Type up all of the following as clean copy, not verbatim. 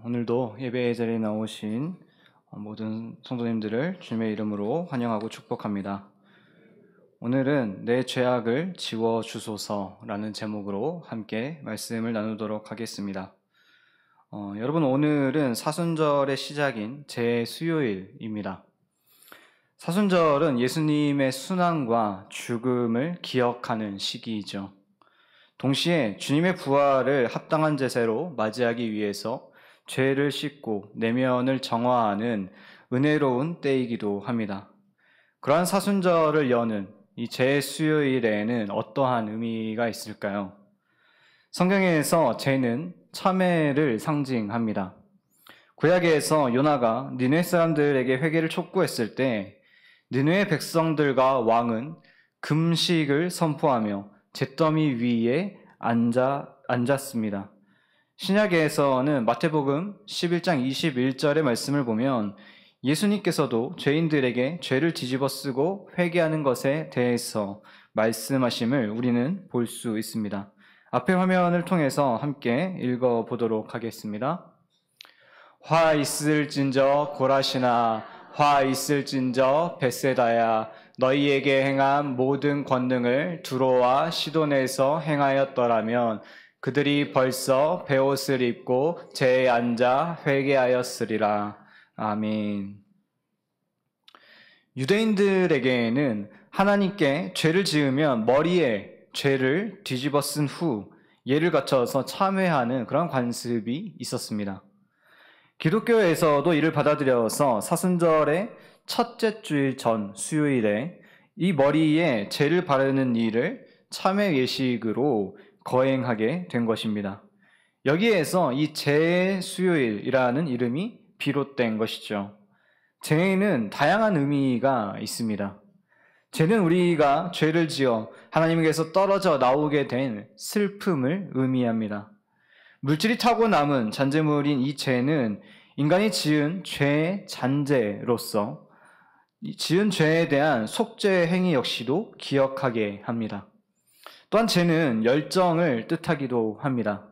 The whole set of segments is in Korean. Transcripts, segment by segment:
오늘도 예배의 자리에 나오신 모든 성도님들을 주님의 이름으로 환영하고 축복합니다. 오늘은 내 죄악을 지워 주소서라는 제목으로 함께 말씀을 나누도록 하겠습니다. 여러분, 오늘은 사순절의 시작인 제수요일입니다. 사순절은 예수님의 순환과 죽음을 기억하는 시기이죠. 동시에 주님의 부활을 합당한 제사로 맞이하기 위해서 죄를 씻고 내면을 정화하는 은혜로운 때이기도 합니다. 그러한 사순절을 여는 이 제수요일에는 어떠한 의미가 있을까요? 성경에서 제는 참회를 상징합니다. 구약에서 요나가 니느웨 사람들에게 회개를 촉구했을 때 니느웨 백성들과 왕은 금식을 선포하며 잿더미 위에 앉았습니다. 신약에서는 마태복음 11장 21절의 말씀을 보면 예수님께서도 죄인들에게 죄를 뒤집어 쓰고 회개하는 것에 대해서 말씀하심을 우리는 볼 수 있습니다. 앞에 화면을 통해서 함께 읽어보도록 하겠습니다. 화 있을진저 고라시나, 화 있을진저 벳세다야, 너희에게 행한 모든 권능을 두로와 시돈에서 행하였더라면 그들이 벌써 베옷을 입고 제에 앉아 회개하였으리라. 아멘. 유대인들에게는 하나님께 죄를 지으면 머리에 죄를 뒤집어 쓴 후 예를 갖춰서 참회하는 그런 관습이 있었습니다. 기독교에서도 이를 받아들여서 사순절의 첫째 주일 전 수요일에 이 머리에 죄를 바르는 일을 참회 예식으로 거행하게 된 것입니다. 여기에서 이 제수요일이라는 이름이 비롯된 것이죠. 죄에는 다양한 의미가 있습니다. 죄는 우리가 죄를 지어 하나님께서 떨어져 나오게 된 슬픔을 의미합니다. 물질이 타고 남은 잔재물인 이 죄는 인간이 지은 죄의 잔재로서 지은 죄에 대한 속죄 행위 역시도 기억하게 합니다. 또한 죄는 열정을 뜻하기도 합니다.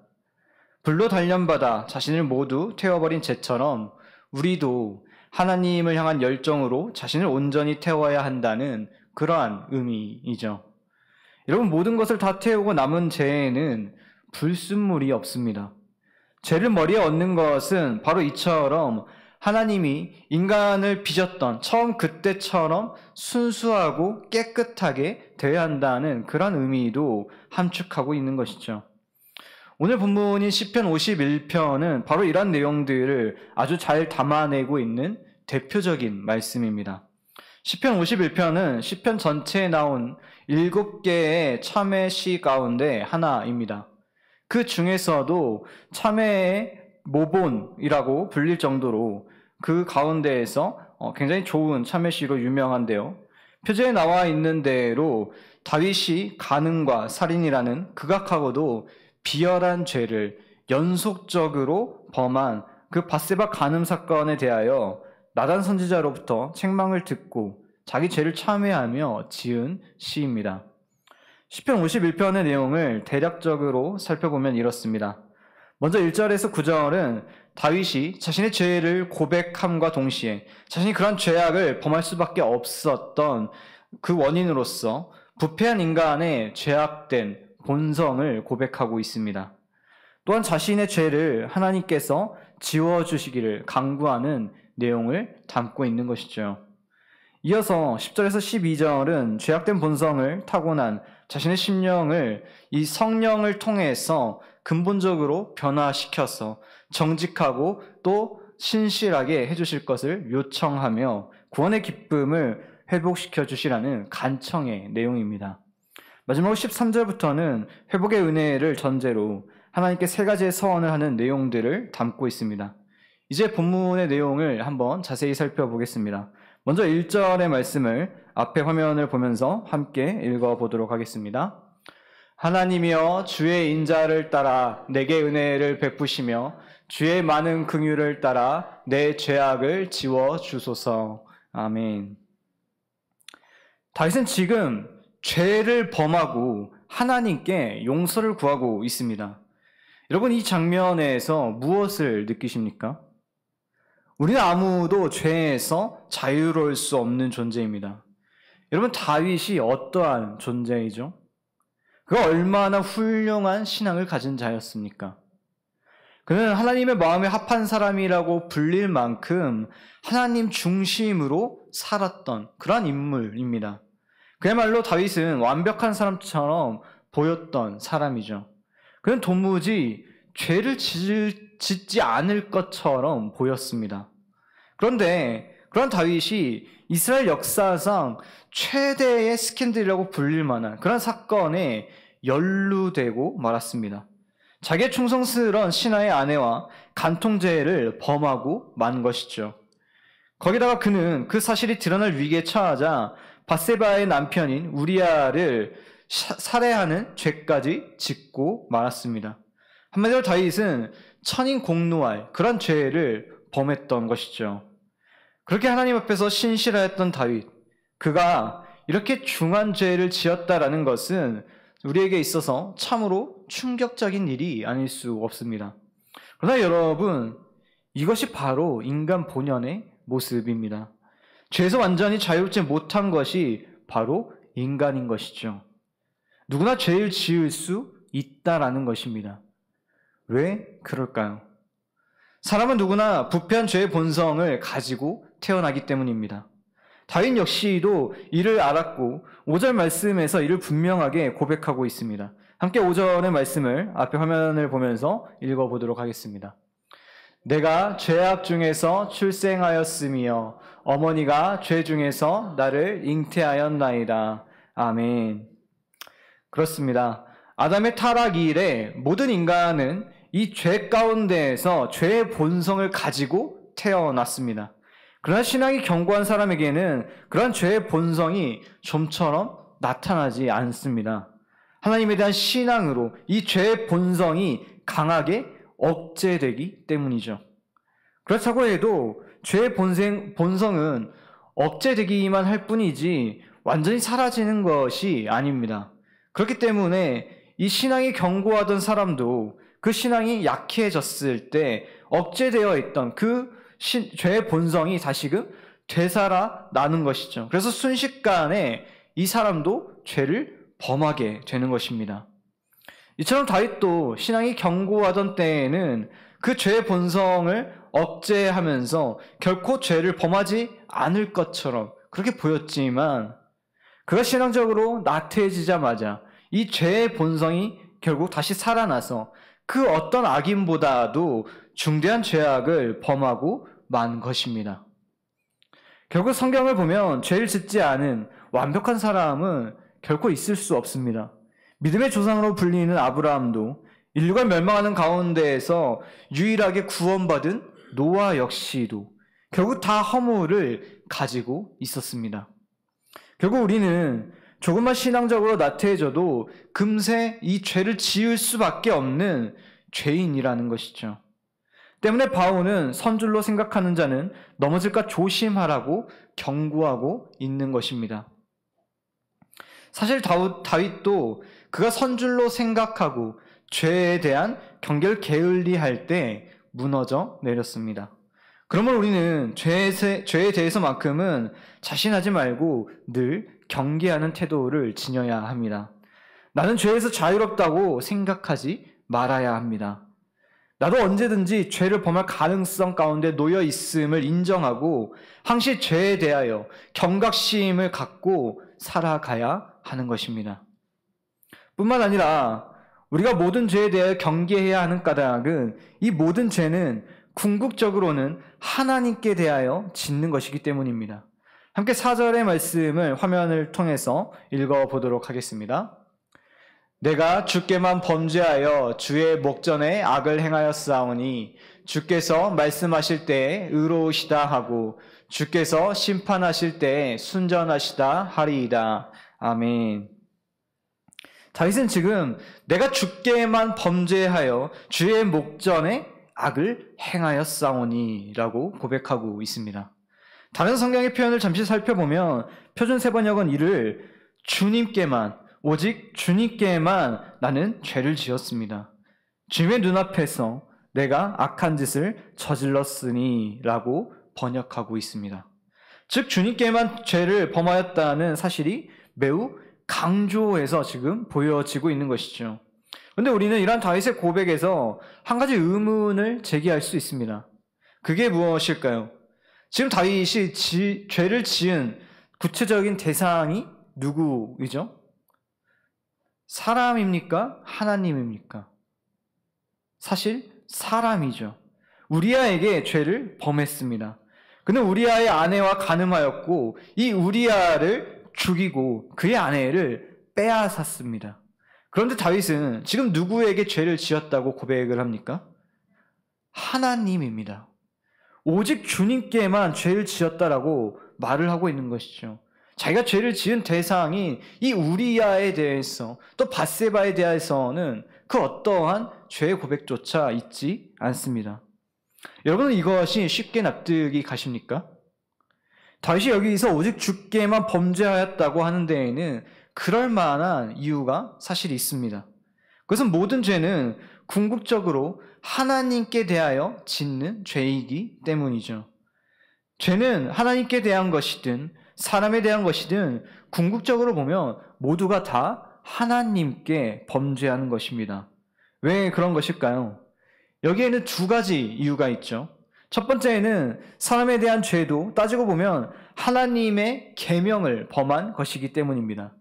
불로 단련받아 자신을 모두 태워버린 죄처럼 우리도 하나님을 향한 열정으로 자신을 온전히 태워야 한다는 그러한 의미이죠. 여러분, 모든 것을 다 태우고 남은 죄에는 불순물이 없습니다. 죄를 머리에 얻는 것은 바로 이처럼 하나님이 인간을 빚었던 처음 그때처럼 순수하고 깨끗하게 되어야 한다는 그런 의미도 함축하고 있는 것이죠. 오늘 본문인 시편 51편은 바로 이런 내용들을 아주 잘 담아내고 있는 대표적인 말씀입니다. 시편 51편은 시편 전체에 나온 7개의 참회 시 가운데 하나입니다. 그 중에서도 참회의 모본이라고 불릴 정도로 그 가운데에서 굉장히 좋은 참회시로 유명한데요. 표제에 나와 있는 대로 다윗이 간음과 살인이라는 극악하고도 비열한 죄를 연속적으로 범한 그 밧세바 간음 사건에 대하여 나단 선지자로부터 책망을 듣고 자기 죄를 참회하며 지은 시입니다. 시편 51편의 내용을 대략적으로 살펴보면 이렇습니다. 먼저 1절에서 9절은 다윗이 자신의 죄를 고백함과 동시에 자신이 그런 죄악을 범할 수밖에 없었던 그 원인으로서 부패한 인간의 죄악된 본성을 고백하고 있습니다. 또한 자신의 죄를 하나님께서 지워주시기를 간구하는 내용을 담고 있는 것이죠. 이어서 10절에서 12절은 죄악된 본성을 타고난 자신의 심령을 이 성령을 통해서 근본적으로 변화시켜서 정직하고 또 신실하게 해주실 것을 요청하며 구원의 기쁨을 회복시켜 주시라는 간청의 내용입니다. 마지막으로 13절부터는 회복의 은혜를 전제로 하나님께 3가지의 서원을 하는 내용들을 담고 있습니다. 이제 본문의 내용을 한번 자세히 살펴보겠습니다. 먼저 1절의 말씀을 앞에 화면을 보면서 함께 읽어보도록 하겠습니다. 하나님이여 주의 인자를 따라 내게 은혜를 베푸시며 주의 많은 긍휼을 따라 내 죄악을 지워 주소서. 아멘. 다윗은 지금 죄를 범하고 하나님께 용서를 구하고 있습니다. 여러분, 이 장면에서 무엇을 느끼십니까? 우리는 아무도 죄에서 자유로울 수 없는 존재입니다. 여러분, 다윗이 어떠한 존재이죠? 그가 얼마나 훌륭한 신앙을 가진 자였습니까? 그는 하나님의 마음에 합한 사람이라고 불릴 만큼 하나님 중심으로 살았던 그러한 인물입니다. 그야말로 다윗은 완벽한 사람처럼 보였던 사람이죠. 그는 도무지 죄를 짓지 않을 것처럼 보였습니다. 그런데 그런 다윗이 이스라엘 역사상 최대의 스캔들이라고 불릴 만한 그런 사건에 연루되고 말았습니다. 자기의 충성스러운 신하의 아내와 간통죄를 범하고 만 것이죠. 거기다가 그는 그 사실이 드러날 위기에 처하자 밧세바의 남편인 우리아를 살해하는 죄까지 짓고 말았습니다. 한마디로 다윗은 천인공노할 그런 죄를 범했던 것이죠. 그렇게 하나님 앞에서 신실하였던 다윗, 그가 이렇게 중한 죄를 지었다라는 것은 우리에게 있어서 참으로 충격적인 일이 아닐 수 없습니다. 그러나 여러분, 이것이 바로 인간 본연의 모습입니다. 죄에서 완전히 자유롭지 못한 것이 바로 인간인 것이죠. 누구나 죄를 지을 수 있다라는 것입니다. 왜 그럴까요? 사람은 누구나 부패한 죄의 본성을 가지고 태어나기 때문입니다. 다윗 역시도 이를 알았고 5절 말씀에서 이를 분명하게 고백하고 있습니다. 함께 5절의 말씀을 앞에 화면을 보면서 읽어보도록 하겠습니다. 내가 죄악 중에서 출생하였으며 어머니가 죄 중에서 나를 잉태하였나이다. 아멘. 그렇습니다. 아담의 타락 이래 모든 인간은 이 죄 가운데에서 죄의 본성을 가지고 태어났습니다. 그러나 신앙이 견고한 사람에게는 그런 죄의 본성이 좀처럼 나타나지 않습니다. 하나님에 대한 신앙으로 이 죄의 본성이 강하게 억제되기 때문이죠. 그렇다고 해도 죄의 본성은 억제되기만 할 뿐이지 완전히 사라지는 것이 아닙니다. 그렇기 때문에 이 신앙이 견고하던 사람도 그 신앙이 약해졌을 때 억제되어 있던 그 죄의 본성이 다시금 되살아나는 것이죠. 그래서 순식간에 이 사람도 죄를 범하게 되는 것입니다. 이처럼 다윗도 신앙이 견고하던 때에는 그 죄의 본성을 억제하면서 결코 죄를 범하지 않을 것처럼 그렇게 보였지만 그가 신앙적으로 나태해지자마자 이 죄의 본성이 결국 다시 살아나서 그 어떤 악인보다도 중대한 죄악을 범하고 만 것입니다. 결국 성경을 보면 죄를 짓지 않은 완벽한 사람은 결코 있을 수 없습니다. 믿음의 조상으로 불리는 아브라함도 인류가 멸망하는 가운데에서 유일하게 구원받은 노아 역시도 결국 다 허물을 가지고 있었습니다. 결국 우리는 조금만 신앙적으로 나태해져도 금세 이 죄를 지을 수밖에 없는 죄인이라는 것이죠. 때문에 바울은 선줄로 생각하는 자는 넘어질까 조심하라고 경고하고 있는 것입니다. 사실 다윗도 그가 선줄로 생각하고 죄에 대한 경계를 게을리할 때 무너져 내렸습니다. 그러면 우리는 죄에 대해서만큼은 자신하지 말고 늘 경계하는 태도를 지녀야 합니다. 나는 죄에서 자유롭다고 생각하지 말아야 합니다. 나도 언제든지 죄를 범할 가능성 가운데 놓여 있음을 인정하고 항시 죄에 대하여 경각심을 갖고 살아가야 하는 것입니다. 뿐만 아니라 우리가 모든 죄에 대하여 경계해야 하는 까닭은 이 모든 죄는 궁극적으로는 하나님께 대하여 짓는 것이기 때문입니다. 함께 4절의 말씀을 화면을 통해서 읽어보도록 하겠습니다. 내가 주께만 범죄하여 주의 목전에 악을 행하였사오니 주께서 말씀하실 때에 의로우시다 하고 주께서 심판하실 때에 순전하시다 하리이다. 아멘. 다윗은 지금 내가 주께만 범죄하여 주의 목전에 악을 행하였사오니 라고 고백하고 있습니다. 다른 성경의 표현을 잠시 살펴보면 표준 세번역은 이를 주님께만, 오직 주님께만 나는 죄를 지었습니다. 주님의 눈앞에서 내가 악한 짓을 저질렀으니 라고 번역하고 있습니다. 즉 주님께만 죄를 범하였다는 사실이 매우 강조해서 지금 보여지고 있는 것이죠. 그런데 우리는 이러한 다윗의 고백에서 한 가지 의문을 제기할 수 있습니다. 그게 무엇일까요? 지금 다윗이 죄를 지은 구체적인 대상이 누구이죠? 사람입니까? 하나님입니까? 사실 사람이죠. 우리아에게 죄를 범했습니다. 그는 우리아의 아내와 간음하였고 이 우리아를 죽이고 그의 아내를 빼앗았습니다. 그런데 다윗은 지금 누구에게 죄를 지었다고 고백을 합니까? 하나님입니다. 오직 주님께만 죄를 지었다라고 말을 하고 있는 것이죠. 자기가 죄를 지은 대상이 이 우리아에 대해서 또 밧세바에 대해서는 그 어떠한 죄의 고백조차 있지 않습니다. 여러분은 이것이 쉽게 납득이 가십니까? 다윗이 여기서 오직 주께만 범죄하였다고 하는 데에는 그럴 만한 이유가 사실 있습니다. 그것은 모든 죄는 궁극적으로 하나님께 대하여 짓는 죄이기 때문이죠. 죄는 하나님께 대한 것이든 사람에 대한 것이든 궁극적으로 보면 모두가 다 하나님께 범죄하는 것입니다. 왜 그런 것일까요? 여기에는 두 가지 이유가 있죠. 첫 번째는 사람에 대한 죄도 따지고 보면 하나님의 계명을 범한 것이기 때문입니다.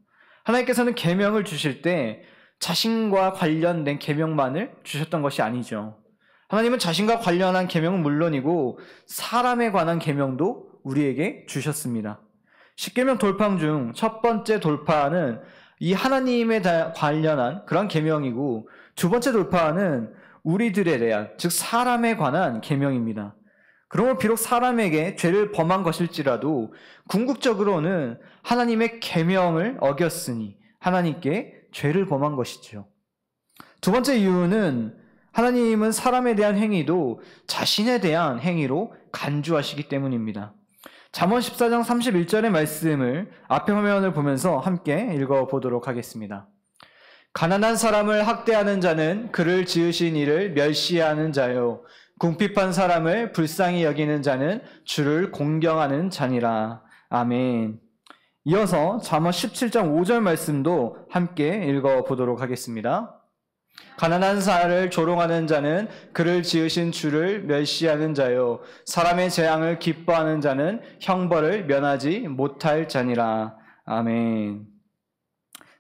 하나님께서는 계명을 주실 때 자신과 관련된 계명만을 주셨던 것이 아니죠. 하나님은 자신과 관련한 계명은 물론이고 사람에 관한 계명도 우리에게 주셨습니다. 십계명 돌파 중 첫 번째 돌파는 이 하나님에 관련한 그런 계명이고 두 번째 돌파는 우리들에 대한, 즉 사람에 관한 계명입니다. 그러므로 비록 사람에게 죄를 범한 것일지라도 궁극적으로는 하나님의 계명을 어겼으니 하나님께 죄를 범한 것이죠. 두 번째 이유는 하나님은 사람에 대한 행위도 자신에 대한 행위로 간주하시기 때문입니다. 잠언 14장 31절의 말씀을 앞에 화면을 보면서 함께 읽어보도록 하겠습니다. 가난한 사람을 학대하는 자는 그를 지으신 이를 멸시하는 자요, 궁핍한 사람을 불쌍히 여기는 자는 주를 공경하는 자니라. 아멘. 이어서 잠언 17장 5절 말씀도 함께 읽어보도록 하겠습니다. 가난한 자를 조롱하는 자는 그를 지으신 주를 멸시하는 자요, 사람의 재앙을 기뻐하는 자는 형벌을 면하지 못할 자니라. 아멘.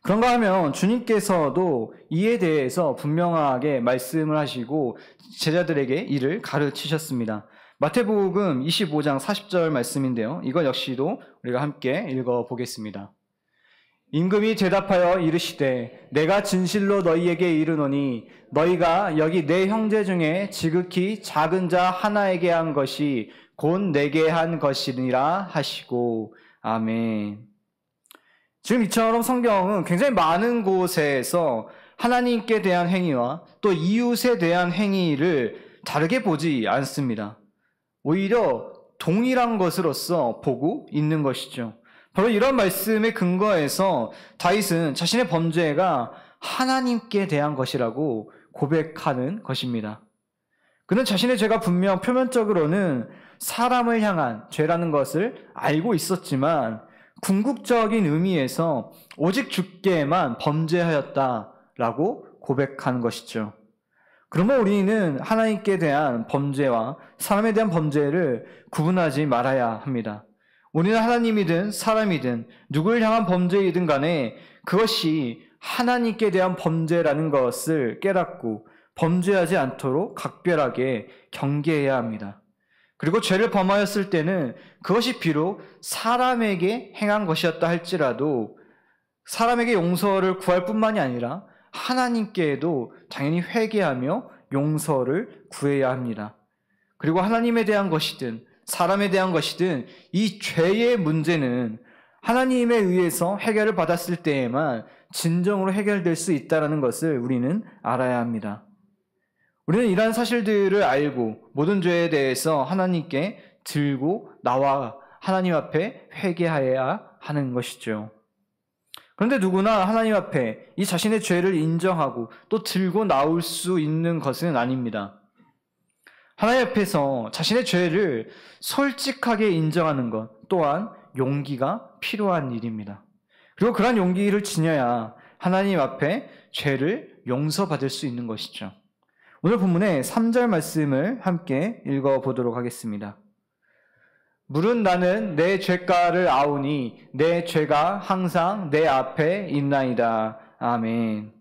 그런가 하면 주님께서도 이에 대해서 분명하게 말씀을 하시고 제자들에게 이를 가르치셨습니다. 마태복음 25장 40절 말씀인데요. 이것 역시도 우리가 함께 읽어보겠습니다. 임금이 대답하여 이르시되 내가 진실로 너희에게 이르노니 너희가 여기 내 형제 중에 지극히 작은 자 하나에게 한 것이 곧 내게 한 것이니라 하시고. 아멘. 지금 이처럼 성경은 굉장히 많은 곳에서 하나님께 대한 행위와 또 이웃에 대한 행위를 다르게 보지 않습니다. 오히려 동일한 것으로서 보고 있는 것이죠. 바로 이런 말씀의 근거에서 다윗은 자신의 범죄가 하나님께 대한 것이라고 고백하는 것입니다. 그는 자신의 죄가 분명 표면적으로는 사람을 향한 죄라는 것을 알고 있었지만 궁극적인 의미에서 오직 주께만 범죄하였다라고 고백하는 것이죠. 그러면 우리는 하나님께 대한 범죄와 사람에 대한 범죄를 구분하지 말아야 합니다. 우리는 하나님이든 사람이든 누구를 향한 범죄이든 간에 그것이 하나님께 대한 범죄라는 것을 깨닫고 범죄하지 않도록 각별하게 경계해야 합니다. 그리고 죄를 범하였을 때는 그것이 비록 사람에게 행한 것이었다 할지라도 사람에게 용서를 구할 뿐만이 아니라 하나님께도 당연히 회개하며 용서를 구해야 합니다. 그리고 하나님에 대한 것이든 사람에 대한 것이든 이 죄의 문제는 하나님에 의해서 해결을 받았을 때에만 진정으로 해결될 수 있다는 것을 우리는 알아야 합니다. 우리는 이러한 사실들을 알고 모든 죄에 대해서 하나님께 들고 나와 하나님 앞에 회개해야 하는 것이죠. 그런데 누구나 하나님 앞에 이 자신의 죄를 인정하고 또 들고 나올 수 있는 것은 아닙니다. 하나님 앞에서 자신의 죄를 솔직하게 인정하는 것 또한 용기가 필요한 일입니다. 그리고 그러한 용기를 지녀야 하나님 앞에 죄를 용서받을 수 있는 것이죠. 오늘 본문의 3절 말씀을 함께 읽어보도록 하겠습니다. 물은 나는 내 죄가를 아오니 내 죄가 항상 내 앞에 있나이다. 아멘.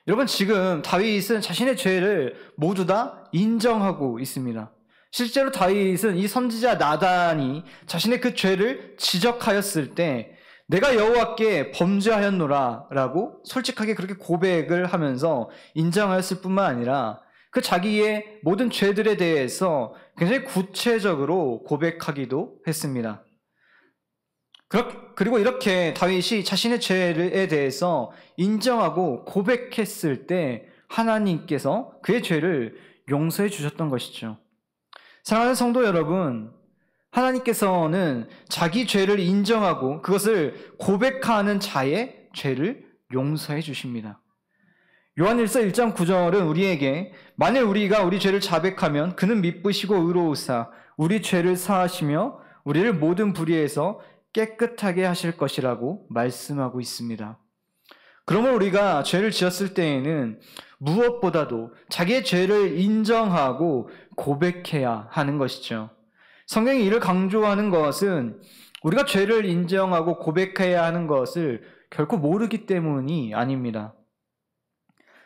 여러분, 지금 다윗은 자신의 죄를 모두 다 인정하고 있습니다. 실제로 다윗은 이 선지자 나단이 자신의 그 죄를 지적하였을 때 내가 여호와께 범죄하였노라 라고 솔직하게 그렇게 고백을 하면서 인정하였을 뿐만 아니라 그 자기의 모든 죄들에 대해서 굉장히 구체적으로 고백하기도 했습니다. 그리고 이렇게 다윗이 자신의 죄에 대해서 인정하고 고백했을 때 하나님께서 그의 죄를 용서해 주셨던 것이죠. 사랑하는 성도 여러분, 하나님께서는 자기 죄를 인정하고 그것을 고백하는 자의 죄를 용서해 주십니다. 요한일서 1장 9절은 우리에게 만일 우리가 우리 죄를 자백하면 그는 미쁘시고 의로우사 우리 죄를 사하시며 우리를 모든 불의에서 깨끗하게 하실 것이라고 말씀하고 있습니다. 그러면 우리가 죄를 지었을 때에는 무엇보다도 자기의 죄를 인정하고 고백해야 하는 것이죠. 성경이 이를 강조하는 것은 우리가 죄를 인정하고 고백해야 하는 것을 결코 모르기 때문이 아닙니다.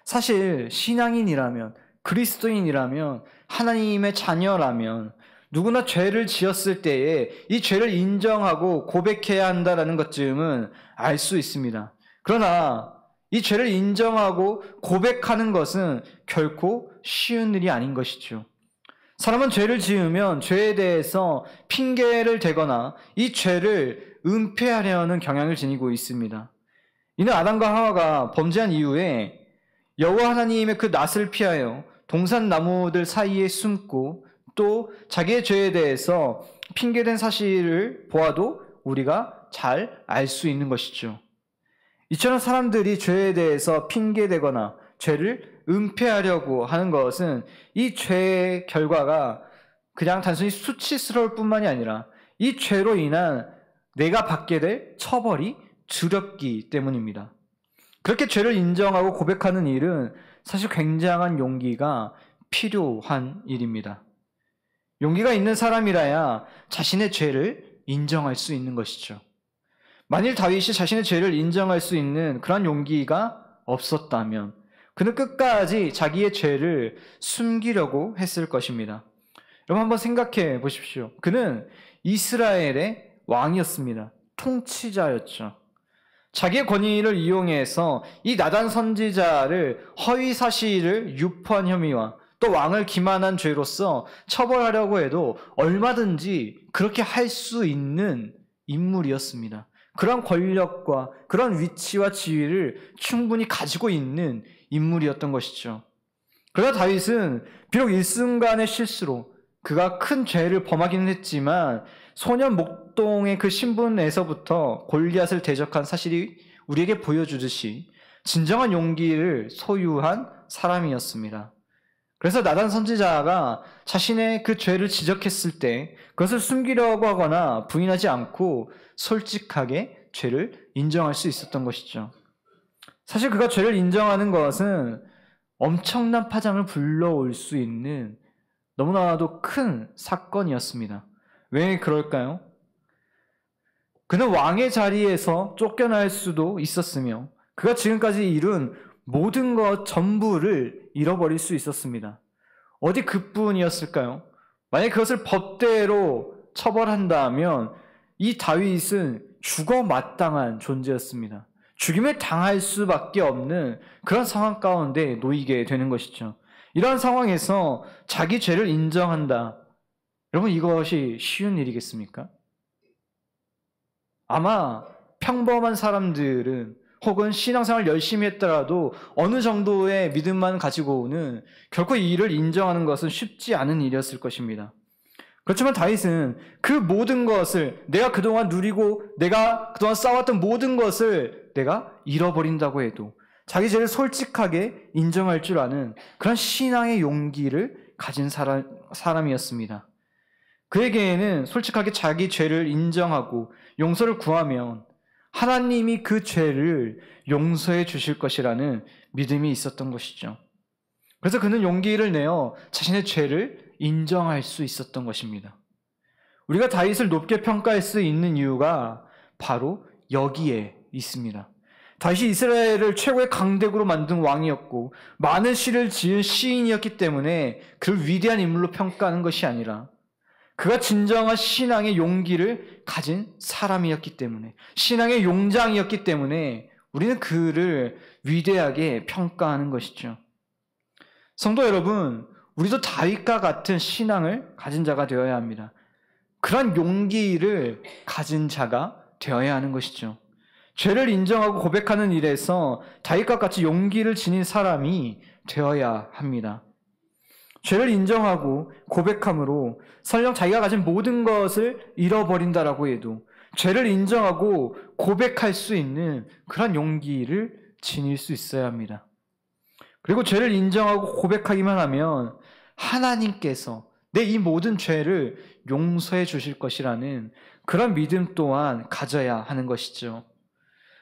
사실 신앙인이라면, 그리스도인이라면, 하나님의 자녀라면 누구나 죄를 지었을 때에 이 죄를 인정하고 고백해야 한다는 것쯤은 알 수 있습니다. 그러나 이 죄를 인정하고 고백하는 것은 결코 쉬운 일이 아닌 것이죠. 사람은 죄를 지으면 죄에 대해서 핑계를 대거나 이 죄를 은폐하려는 경향을 지니고 있습니다. 이는 아담과 하와가 범죄한 이후에 여호와 하나님의 그 낯을 피하여 동산나무들 사이에 숨고 또 자기의 죄에 대해서 핑계댄 사실을 보아도 우리가 잘 알 수 있는 것이죠. 이처럼 사람들이 죄에 대해서 핑계대거나 죄를 은폐하려고 하는 것은 이 죄의 결과가 그냥 단순히 수치스러울 뿐만이 아니라 이 죄로 인한 내가 받게 될 처벌이 두렵기 때문입니다. 그렇게 죄를 인정하고 고백하는 일은 사실 굉장한 용기가 필요한 일입니다. 용기가 있는 사람이라야 자신의 죄를 인정할 수 있는 것이죠. 만일 다윗이 자신의 죄를 인정할 수 있는 그런 용기가 없었다면 그는 끝까지 자기의 죄를 숨기려고 했을 것입니다. 여러분 한번 생각해 보십시오. 그는 이스라엘의 왕이었습니다. 통치자였죠. 자기의 권위를 이용해서 이 나단 선지자를 허위 사실을 유포한 혐의와 또 왕을 기만한 죄로서 처벌하려고 해도 얼마든지 그렇게 할 수 있는 인물이었습니다. 그런 권력과 그런 위치와 지위를 충분히 가지고 있는 인물이었던 것이죠. 그러나 다윗은 비록 일순간의 실수로 그가 큰 죄를 범하기는 했지만 소년 목동의 그 신분에서부터 골리앗을 대적한 사실이 우리에게 보여주듯이 진정한 용기를 소유한 사람이었습니다. 그래서 나단 선지자가 자신의 그 죄를 지적했을 때 그것을 숨기려고 하거나 부인하지 않고 솔직하게 죄를 인정할 수 있었던 것이죠. 사실 그가 죄를 인정하는 것은 엄청난 파장을 불러올 수 있는 너무나도 큰 사건이었습니다. 왜 그럴까요? 그는 왕의 자리에서 쫓겨날 수도 있었으며 그가 지금까지 이룬 모든 것 전부를 잃어버릴 수 있었습니다. 어디 그뿐이었을까요? 만약 그것을 법대로 처벌한다면 이 다윗은 죽어 마땅한 존재였습니다. 죽임을 당할 수밖에 없는 그런 상황 가운데 놓이게 되는 것이죠. 이러한 상황에서 자기 죄를 인정한다. 여러분 이것이 쉬운 일이겠습니까? 아마 평범한 사람들은 혹은 신앙생활 열심히 했더라도 어느 정도의 믿음만 가지고는 결코 이 일을 인정하는 것은 쉽지 않은 일이었을 것입니다. 그렇지만 다윗은 그 모든 것을, 내가 그동안 누리고 내가 그동안 쌓았던 모든 것을 내가 잃어버린다고 해도 자기 죄를 솔직하게 인정할 줄 아는 그런 신앙의 용기를 가진 사람이었습니다. 그에게는 솔직하게 자기 죄를 인정하고 용서를 구하면 하나님이 그 죄를 용서해 주실 것이라는 믿음이 있었던 것이죠. 그래서 그는 용기를 내어 자신의 죄를 인정할 수 있었던 것입니다. 우리가 다윗을 높게 평가할 수 있는 이유가 바로 여기에 있습니다. 다윗이 이스라엘을 최고의 강대국으로 만든 왕이었고 많은 시를 지은 시인이었기 때문에 그를 위대한 인물로 평가하는 것이 아니라 그가 진정한 신앙의 용기를 가진 사람이었기 때문에, 신앙의 용장이었기 때문에 우리는 그를 위대하게 평가하는 것이죠. 성도 여러분, 우리도 다윗과 같은 신앙을 가진 자가 되어야 합니다. 그런 용기를 가진 자가 되어야 하는 것이죠. 죄를 인정하고 고백하는 일에서 다윗과 같이 용기를 지닌 사람이 되어야 합니다. 죄를 인정하고 고백함으로 설령 자기가 가진 모든 것을 잃어버린다라고 해도 죄를 인정하고 고백할 수 있는 그런 용기를 지닐 수 있어야 합니다. 그리고 죄를 인정하고 고백하기만 하면 하나님께서 내 이 모든 죄를 용서해 주실 것이라는 그런 믿음 또한 가져야 하는 것이죠.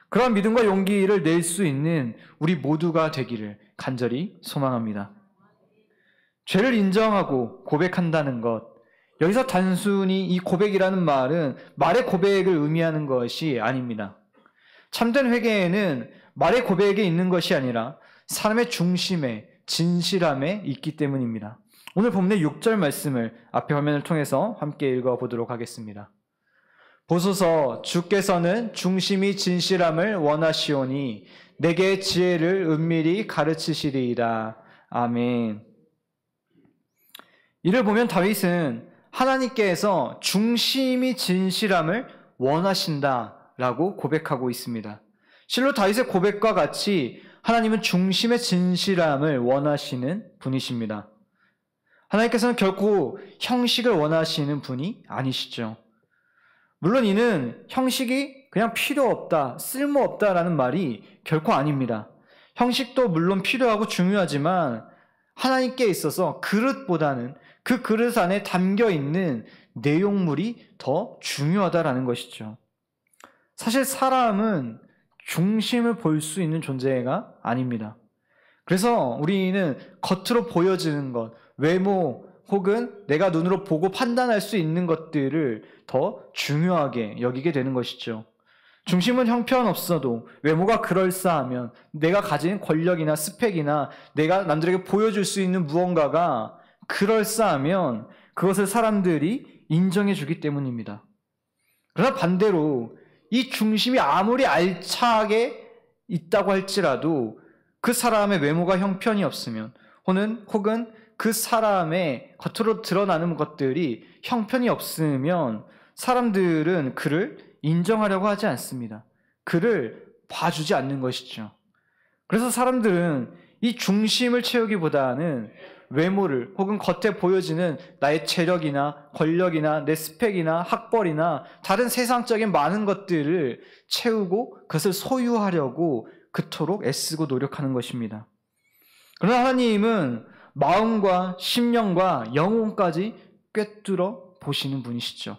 그런 믿음과 용기를 낼 수 있는 우리 모두가 되기를 간절히 소망합니다. 죄를 인정하고 고백한다는 것, 여기서 단순히 이 고백이라는 말은 말의 고백을 의미하는 것이 아닙니다. 참된 회개에는 말의 고백에 있는 것이 아니라 사람의 중심에, 진실함에 있기 때문입니다. 오늘 본문의 6절 말씀을 앞에 화면을 통해서 함께 읽어보도록 하겠습니다. 보소서, 주께서는 중심이 진실함을 원하시오니 내게 지혜를 은밀히 가르치시리이다. 아멘. 이를 보면 다윗은 하나님께서 중심이 진실함을 원하신다라고 고백하고 있습니다. 실로 다윗의 고백과 같이 하나님은 중심의 진실함을 원하시는 분이십니다. 하나님께서는 결코 형식을 원하시는 분이 아니시죠. 물론 이는 형식이 그냥 필요 없다, 쓸모없다라는 말이 결코 아닙니다. 형식도 물론 필요하고 중요하지만 하나님께 있어서 그릇보다는 그 그릇 안에 담겨있는 내용물이 더 중요하다라는 것이죠. 사실 사람은 중심을 볼 수 있는 존재가 아닙니다. 그래서 우리는 겉으로 보여지는 것, 외모 혹은 내가 눈으로 보고 판단할 수 있는 것들을 더 중요하게 여기게 되는 것이죠. 중심은 형편없어도 외모가 그럴싸하면 내가 가진 권력이나 스펙이나 내가 남들에게 보여줄 수 있는 무언가가 그럴싸하면 그것을 사람들이 인정해 주기 때문입니다. 그러나 반대로 이 중심이 아무리 알차게 있다고 할지라도 그 사람의 외모가 형편이 없으면 혹은 그 사람의 겉으로 드러나는 것들이 형편이 없으면 사람들은 그를 인정하려고 하지 않습니다. 그를 봐주지 않는 것이죠. 그래서 사람들은 이 중심을 채우기보다는 외모를 혹은 겉에 보여지는 나의 체력이나 권력이나 내 스펙이나 학벌이나 다른 세상적인 많은 것들을 채우고 그것을 소유하려고 그토록 애쓰고 노력하는 것입니다. 그러나 하나님은 마음과 심령과 영혼까지 꿰뚫어 보시는 분이시죠.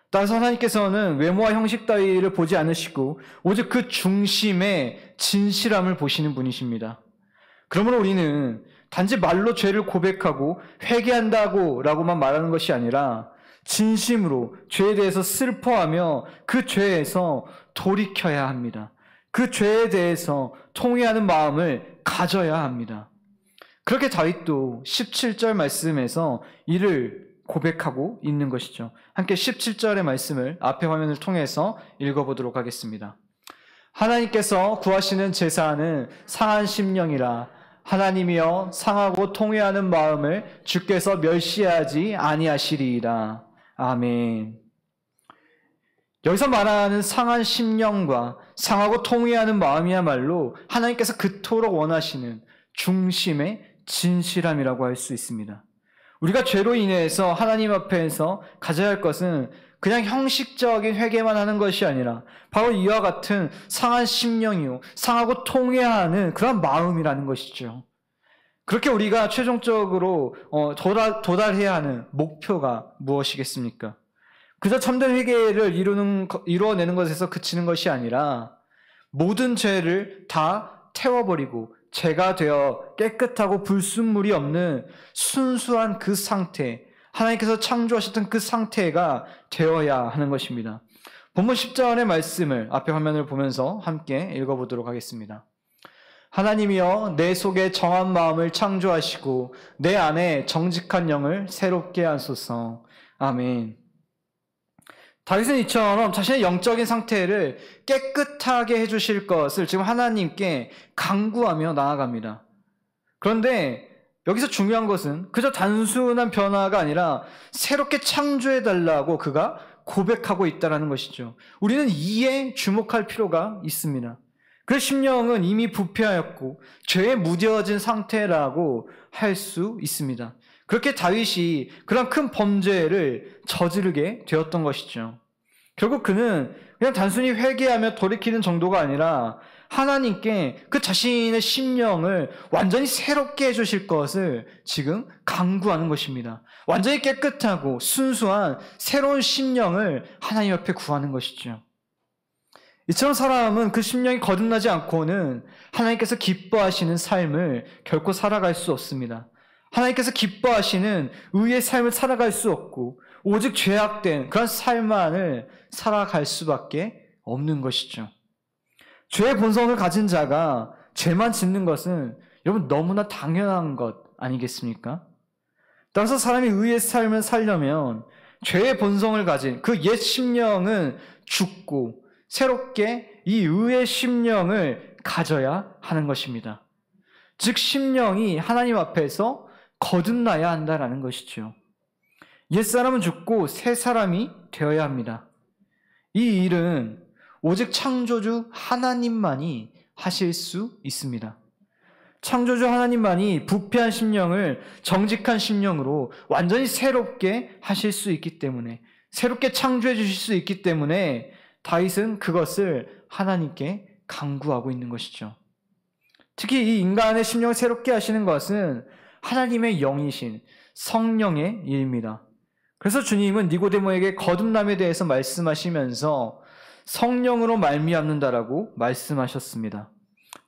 따라서 하나님께서는 외모와 형식 따위를 보지 않으시고 오직 그 중심의 진실함을 보시는 분이십니다. 그러므로 우리는 단지 말로 죄를 고백하고 회개한다고라고만 말하는 것이 아니라 진심으로 죄에 대해서 슬퍼하며 그 죄에서 돌이켜야 합니다. 그 죄에 대해서 통회하는 마음을 가져야 합니다. 그렇게 다윗도 17절 말씀에서 이를 고백하고 있는 것이죠. 함께 17절의 말씀을 앞에 화면을 통해서 읽어보도록 하겠습니다. 하나님께서 구하시는 제사는 상한 심령이라 하나님이여 상하고 통회하는 마음을 주께서 멸시하지 아니하시리이다. 아멘. 여기서 말하는 상한 심령과 상하고 통회하는 마음이야말로 하나님께서 그토록 원하시는 중심의 진실함이라고 할 수 있습니다. 우리가 죄로 인해서 하나님 앞에서 가져야 할 것은 그냥 형식적인 회개만 하는 것이 아니라 바로 이와 같은 상한 심령이요, 상하고 통회하는 그런 마음이라는 것이죠. 그렇게 우리가 최종적으로 도달해야 하는 목표가 무엇이겠습니까? 그저 참된 회개를 이루어내는 것에서 그치는 것이 아니라 모든 죄를 다 태워버리고 죄가 되어 깨끗하고 불순물이 없는 순수한 그 상태, 하나님께서 창조하셨던 그 상태가 되어야 하는 것입니다. 본문 10절의 말씀을 앞에 화면을 보면서 함께 읽어보도록 하겠습니다. 하나님이여 내 속에 정한 마음을 창조하시고 내 안에 정직한 영을 새롭게 하소서. 아멘. 다윗은 이처럼 자신의 영적인 상태를 깨끗하게 해주실 것을 지금 하나님께 간구하며 나아갑니다. 그런데 여기서 중요한 것은 그저 단순한 변화가 아니라 새롭게 창조해달라고 그가 고백하고 있다는 것이죠. 우리는 이에 주목할 필요가 있습니다. 그 심령은 이미 부패하였고 죄에 무뎌진 상태라고 할 수 있습니다. 그렇게 다윗이 그런 큰 범죄를 저지르게 되었던 것이죠. 결국 그는 그냥 단순히 회개하며 돌이키는 정도가 아니라 하나님께 그 자신의 심령을 완전히 새롭게 해주실 것을 지금 간구하는 것입니다. 완전히 깨끗하고 순수한 새로운 심령을 하나님 앞에 구하는 것이죠. 이처럼 사람은 그 심령이 거듭나지 않고는 하나님께서 기뻐하시는 삶을 결코 살아갈 수 없습니다. 하나님께서 기뻐하시는 의의 삶을 살아갈 수 없고 오직 죄악된 그런 삶만을 살아갈 수밖에 없는 것이죠. 죄의 본성을 가진 자가 죄만 짓는 것은 여러분 너무나 당연한 것 아니겠습니까? 따라서 사람이 의의 삶을 살려면 죄의 본성을 가진 그 옛 심령은 죽고 새롭게 이 의의 심령을 가져야 하는 것입니다. 즉 심령이 하나님 앞에서 거듭나야 한다는 것이죠. 옛사람은 죽고 새 사람이 되어야 합니다. 이 일은 오직 창조주 하나님만이 하실 수 있습니다. 창조주 하나님만이 부패한 심령을 정직한 심령으로 완전히 새롭게 하실 수 있기 때문에, 새롭게 창조해 주실 수 있기 때문에 다윗은 그것을 하나님께 간구하고 있는 것이죠. 특히 이 인간의 심령을 새롭게 하시는 것은 하나님의 영이신 성령의 일입니다. 그래서 주님은 니고데모에게 거듭남에 대해서 말씀하시면서 성령으로 말미암는다라고 말씀하셨습니다.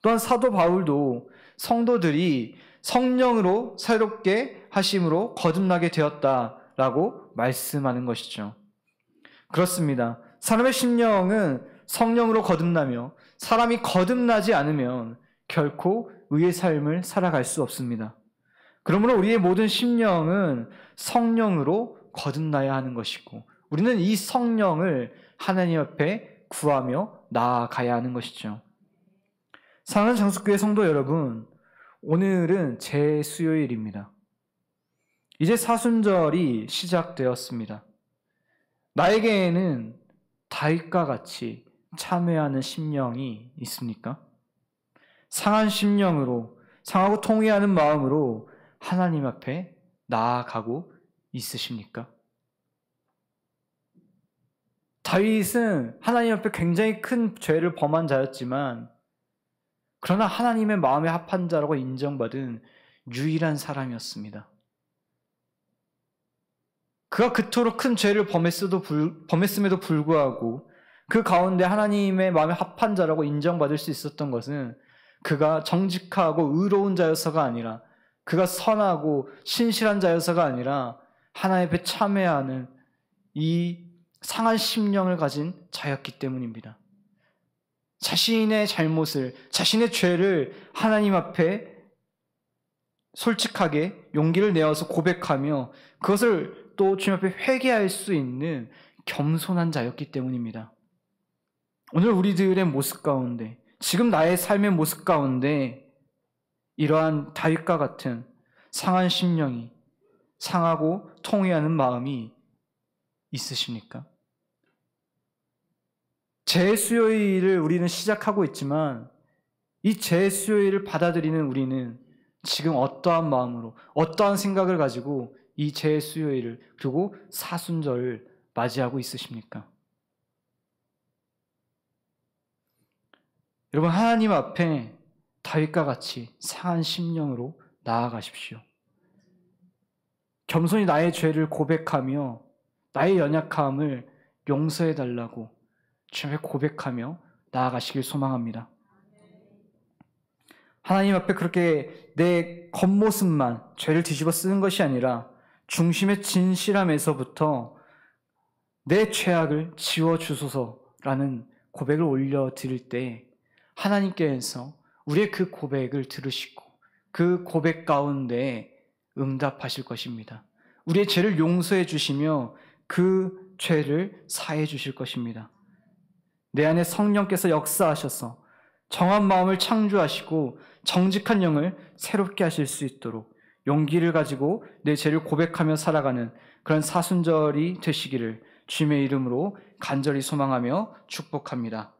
또한 사도 바울도 성도들이 성령으로 새롭게 하심으로 거듭나게 되었다라고 말씀하는 것이죠. 그렇습니다. 사람의 심령은 성령으로 거듭나며 사람이 거듭나지 않으면 결코 의의 삶을 살아갈 수 없습니다. 그러므로 우리의 모든 심령은 성령으로 거듭나야 하는 것이고 우리는 이 성령을 하나님 앞에 구하며 나아가야 하는 것이죠. 사랑하는 장수교회 성도 여러분, 오늘은 제수요일입니다. 이제 사순절이 시작되었습니다. 나에게는 다윗과 같이 참회하는 심령이 있습니까? 상한 심령으로, 상하고 통회하는 마음으로 하나님 앞에 나아가고 있으십니까? 다윗은 하나님 앞에 굉장히 큰 죄를 범한 자였지만 그러나 하나님의 마음에 합한 자라고 인정받은 유일한 사람이었습니다. 그가 그토록 큰 죄를 범했음에도 불구하고 그 가운데 하나님의 마음에 합한 자라고 인정받을 수 있었던 것은 그가 정직하고 의로운 자여서가 아니라, 그가 선하고 신실한 자여서가 아니라 하나님 앞에 참회하는 이 상한 심령을 가진 자였기 때문입니다. 자신의 잘못을, 자신의 죄를 하나님 앞에 솔직하게 용기를 내어서 고백하며 그것을 또 주님 앞에 회개할 수 있는 겸손한 자였기 때문입니다. 오늘 우리들의 모습 가운데, 지금 나의 삶의 모습 가운데 이러한 다윗과 같은 상한 심령이, 상하고 통회하는 마음이 있으십니까? 제수요일을 우리는 시작하고 있지만 이 제수요일을 받아들이는 우리는 지금 어떠한 마음으로, 어떠한 생각을 가지고 이 재수요일을 그리고 사순절을 맞이하고 있으십니까? 여러분, 하나님 앞에 다윗과 같이 상한 심령으로 나아가십시오. 겸손히 나의 죄를 고백하며 나의 연약함을 용서해달라고 주님께 고백하며 나아가시길 소망합니다. 하나님 앞에 그렇게 내 겉모습만 죄를 뒤집어 쓰는 것이 아니라 중심의 진실함에서부터 내 죄악을 지워주소서라는 고백을 올려드릴 때 하나님께서 우리의 그 고백을 들으시고 그 고백 가운데 응답하실 것입니다. 우리의 죄를 용서해 주시며 그 죄를 사해 주실 것입니다. 내 안에 성령께서 역사하셔서 정한 마음을 창조하시고 정직한 영을 새롭게 하실 수 있도록 용기를 가지고 내 죄를 고백하며 살아가는 그런 사순절이 되시기를 주님의 이름으로 간절히 소망하며 축복합니다.